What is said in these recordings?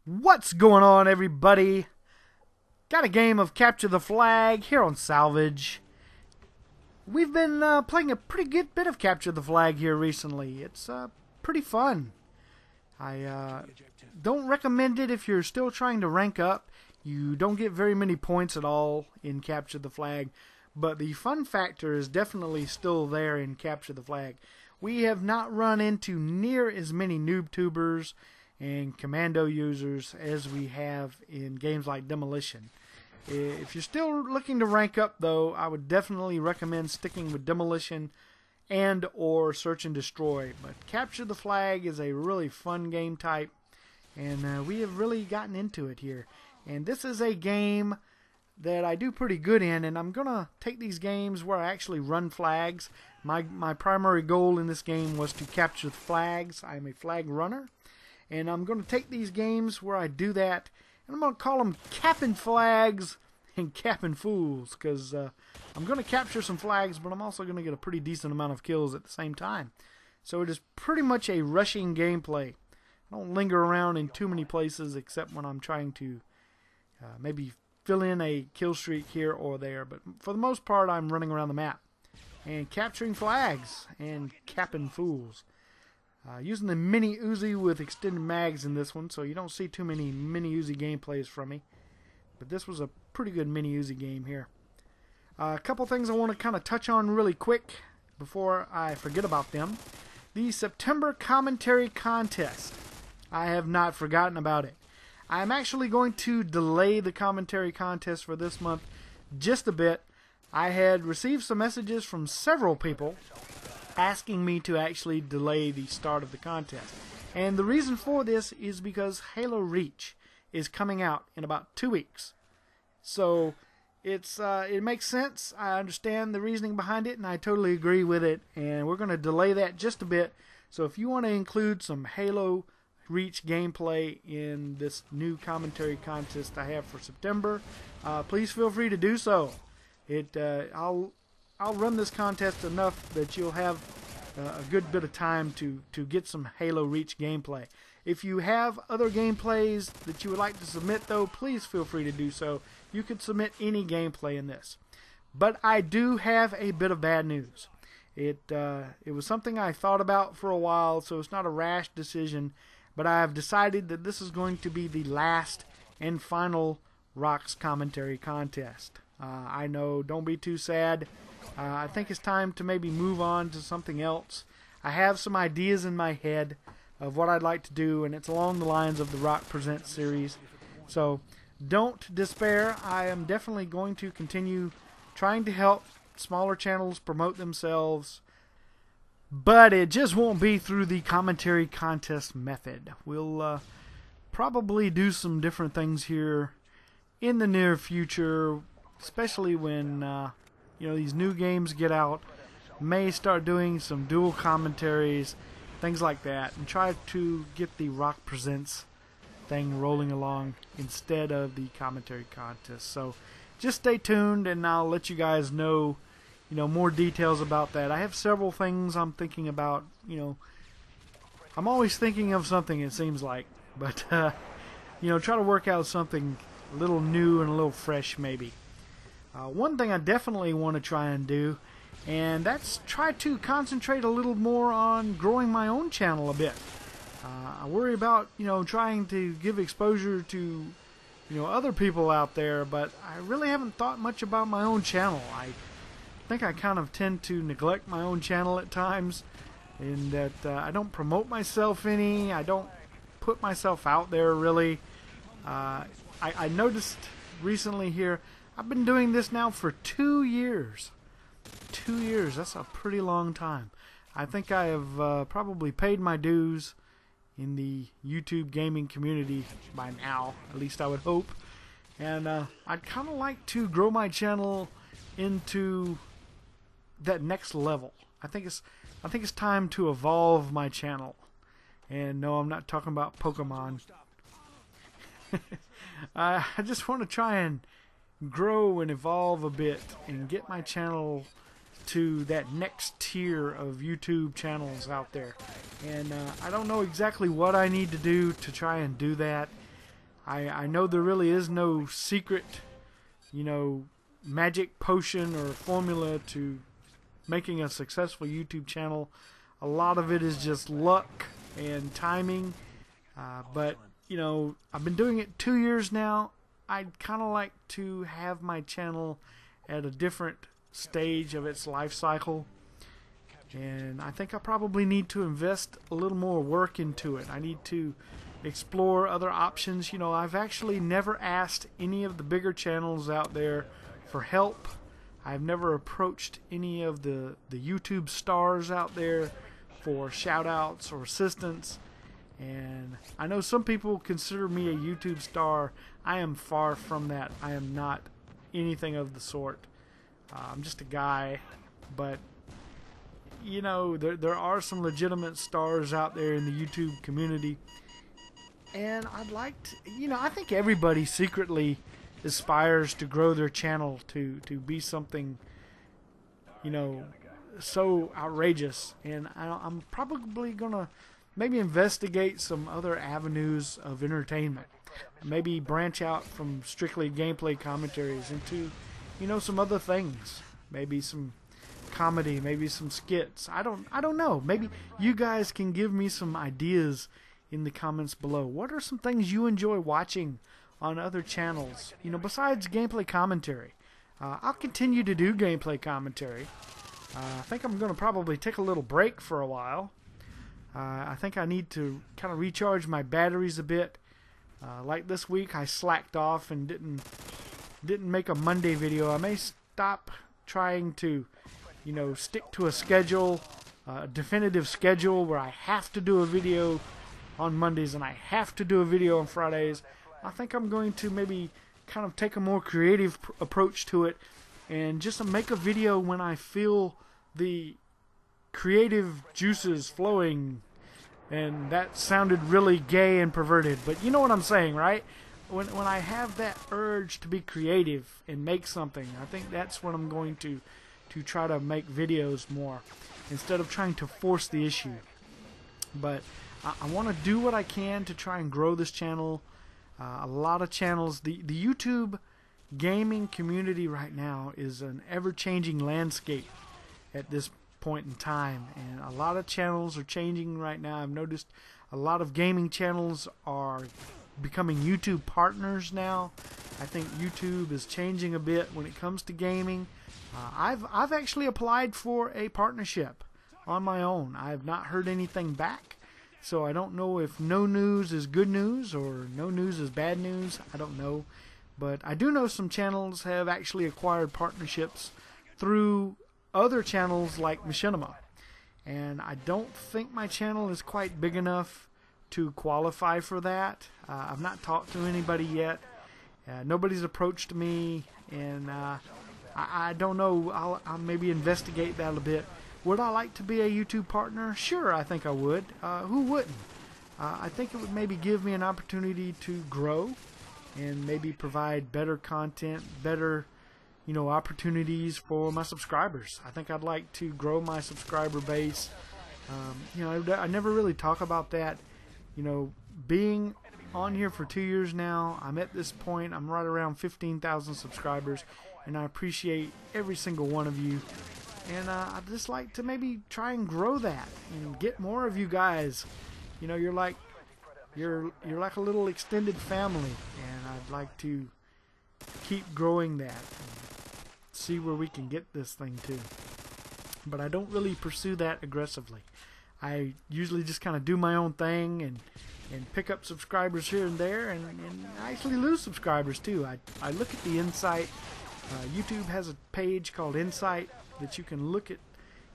What's going on, everybody? Got a game of Capture the Flag here on Salvage. We've been playing a pretty good bit of Capture the Flag here recently. It's pretty fun. I don't recommend it if you're still trying to rank up. You don't get very many points at all in Capture the Flag, but the fun factor is definitely still there in Capture the Flag. We have not run into near as many noob tubers and commando users as we have in games like Demolition. If you're still looking to rank up, though, I would definitely recommend sticking with Demolition and or Search and Destroy. But Capture the Flag is a really fun game type, and we have really gotten into it here. And this is a game that I do pretty good in, and I'm going to take these games where I actually run flags. My primary goal in this game was to capture flags. I'm a flag runner. And I'm going to take these games where I do that, and I'm going to call them Cappin flags and Cappin fools, because I'm going to capture some flags, but I'm also going to get a pretty decent amount of kills at the same time. So it is pretty much a rushing gameplay. I don't linger around in too many places except when I'm trying to maybe fill in a kill streak here or there, but for the most part I'm running around the map and capturing flags and capping fools. Using the mini Uzi with extended mags in this one, so you don't see too many mini Uzi gameplays from me. But this was a pretty good mini Uzi game here. A couple things I want to kind of touch on really quick before I forget about them. The September commentary contest. I have not forgotten about it. I'm actually going to delay the commentary contest for this month just a bit. I had received some messages from several people asking me to actually delay the start of the contest. And the reason for this is because Halo Reach is coming out in about 2 weeks. So it makes sense. I understand the reasoning behind it, and I totally agree with it. And we're going to delay that just a bit. So if you want to include some Halo Reach gameplay in this new commentary contest I have for September, please feel free to do so. I'll run this contest enough that you'll have a good bit of time to get some Halo Reach gameplay. If you have other gameplays that you would like to submit, though, please feel free to do so. You could submit any gameplay in this. But I do have a bit of bad news. It was something I thought about for a while, so it's not a rash decision, but I have decided that this is going to be the last and final Rocks commentary contest. I know, don't be too sad. I think it's time to maybe move on to something else. I have some ideas in my head of what I'd like to do, and it's along the lines of the Rock Presents series. So don't despair. I am definitely going to continue trying to help smaller channels promote themselves, but it just won't be through the commentary contest method. We'll probably do some different things here in the near future, especially when these new games get out. May start doing some dual commentaries, things like that, and try to get the Rock Presents thing rolling along instead of the commentary contest. So just stay tuned, and I'll let you guys know more details about that. I have several things I'm thinking about. I'm always thinking of something, it seems like, but try to work out something a little new and a little fresh maybe. One thing I definitely want to try and do, and that's try to concentrate a little more on growing my own channel a bit. I worry about trying to give exposure to other people out there, but I really haven't thought much about my own channel. I think I kind of tend to neglect my own channel at times, in that I don't promote myself any. I don't put myself out there really. I noticed recently here, I've been doing this now for 2 years. 2 years, that's a pretty long time. I think I have probably paid my dues in the YouTube gaming community by now, at least I would hope. And I'd kind of like to grow my channel into that next level. I think it's time to evolve my channel. And no, I'm not talking about Pokemon. I just want to try and grow and evolve a bit and get my channel to that next tier of YouTube channels out there. And I don't know exactly what I need to do to try and do that. I know there really is no secret, you know, magic potion or formula to making a successful YouTube channel. A lot of it is just luck and timing. But, you know, I've been doing it 2 years now. I'd kind of like to have my channel at a different stage of its life cycle. And I think I probably need to invest a little more work into it. I need to explore other options. You know, I've actually never asked any of the bigger channels out there for help. I've never approached any of the YouTube stars out there for shout outs or assistance. And I know some people consider me a YouTube star. I am far from that. I am not anything of the sort. I'm just a guy. But, you know, there are some legitimate stars out there in the YouTube community. And I'd like to, you know, I think everybody secretly aspires to grow their channel to be something, you know, so outrageous. And I'm probably going to maybe investigate some other avenues of entertainment. Maybe branch out from strictly gameplay commentaries into, you know, some other things. Maybe some comedy, maybe some skits. I don't know. Maybe you guys can give me some ideas in the comments below. What are some things you enjoy watching on other channels, you know, besides gameplay commentary? I'll continue to do gameplay commentary. I think I'm going to probably take a little break for a while. I think I need to kind of recharge my batteries a bit. Like this week, I slacked off and didn't make a Monday video. I may stop trying to, you know, stick to a schedule, a definitive schedule where I have to do a video on Mondays and I have to do a video on Fridays. I think I'm going to maybe kind of take a more creative approach to it and just make a video when I feel the creative juices flowing. And that sounded really gay and perverted, but you know what I'm saying, right? When I have that urge to be creative and make something, I think that's when I'm going to try to make videos more instead of trying to force the issue. But I want to do what I can to try and grow this channel. A lot of channels, the YouTube gaming community right now is an ever-changing landscape at this point in time, and a lot of channels are changing right now. I've noticed a lot of gaming channels are becoming YouTube partners now. I think YouTube is changing a bit when it comes to gaming. I've actually applied for a partnership on my own. I have not heard anything back. So I don't know if no news is good news or no news is bad news. I don't know. But I do know some channels have actually acquired partnerships through other channels like Machinima. And I don't think my channel is quite big enough to qualify for that. I've not talked to anybody yet. Nobody's approached me. And I don't know. I'll maybe investigate that a bit. Would I like to be a YouTube partner? Sure, I think I would. Who wouldn't? I think it would maybe give me an opportunity to grow and maybe provide better content, better, you know, opportunities for my subscribers. I think I'd like to grow my subscriber base. You know, I never really talk about that. You know, being on here for 2 years now, I'm at this point, I'm right around 15,000 subscribers, and I appreciate every single one of you. And I'd just like to maybe try and grow that and get more of you guys. You know, you're like a little extended family, and I'd like to keep growing that and see where we can get this thing to. But I don't really pursue that aggressively. I usually just kind of do my own thing and pick up subscribers here and there, and I actually lose subscribers too. I look at the Insight. YouTube has a page called Insight that you can look at,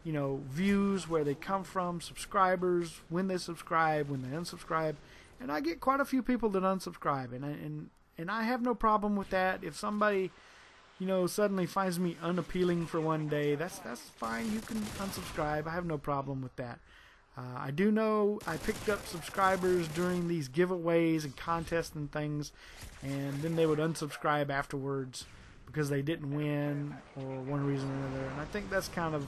you know, views, where they come from, subscribers, when they subscribe, when they unsubscribe, and I get quite a few people that unsubscribe, and I have no problem with that. If somebody, you know, suddenly finds me unappealing for one day, that's fine. You can unsubscribe. I have no problem with that. I do know I picked up subscribers during these giveaways and contests and things, and then they would unsubscribe afterwards because they didn't win or one reason or another. And I think that's kind of,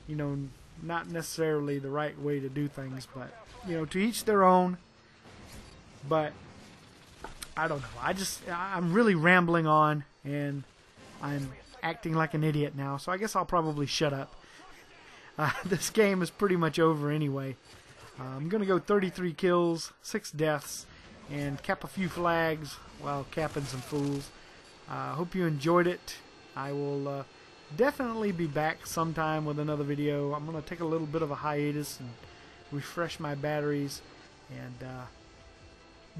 you know, not necessarily the right way to do things, but, you know, to each their own. But I don't know. I'm really rambling on, and I'm acting like an idiot now, so I guess I'll probably shut up. This game is pretty much over anyway. I'm going to go 33 kills, 6 deaths, and cap a few flags while capping some fools. Hope you enjoyed it. I will definitely be back sometime with another video. I'm going to take a little bit of a hiatus and refresh my batteries, and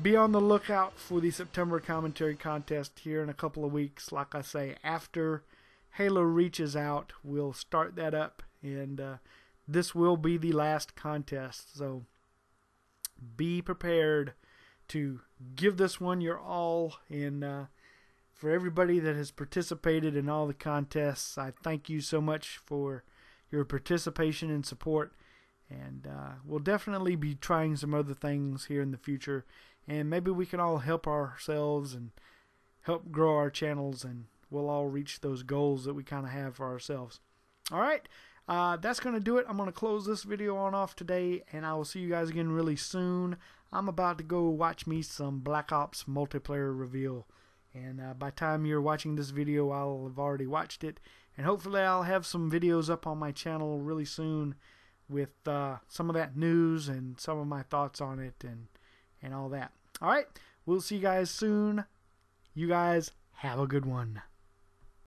be on the lookout for the September commentary contest here in a couple of weeks. Like I say, after Halo Reach is out, we'll start that up, and this will be the last contest, so be prepared to give this one your all. And for everybody that has participated in all the contests, I thank you so much for your participation and support, and we'll definitely be trying some other things here in the future, and maybe we can all help ourselves and help grow our channels, and we'll all reach those goals that we kind of have for ourselves. Alright, that's going to do it. I'm going to close this video on off today, and I will see you guys again really soon. I'm about to go watch me some Black Ops multiplayer reveal, and by the time you're watching this video, I'll have already watched it, and hopefully I'll have some videos up on my channel really soon with some of that news and some of my thoughts on it and all that. Alright, we'll see you guys soon. You guys have a good one.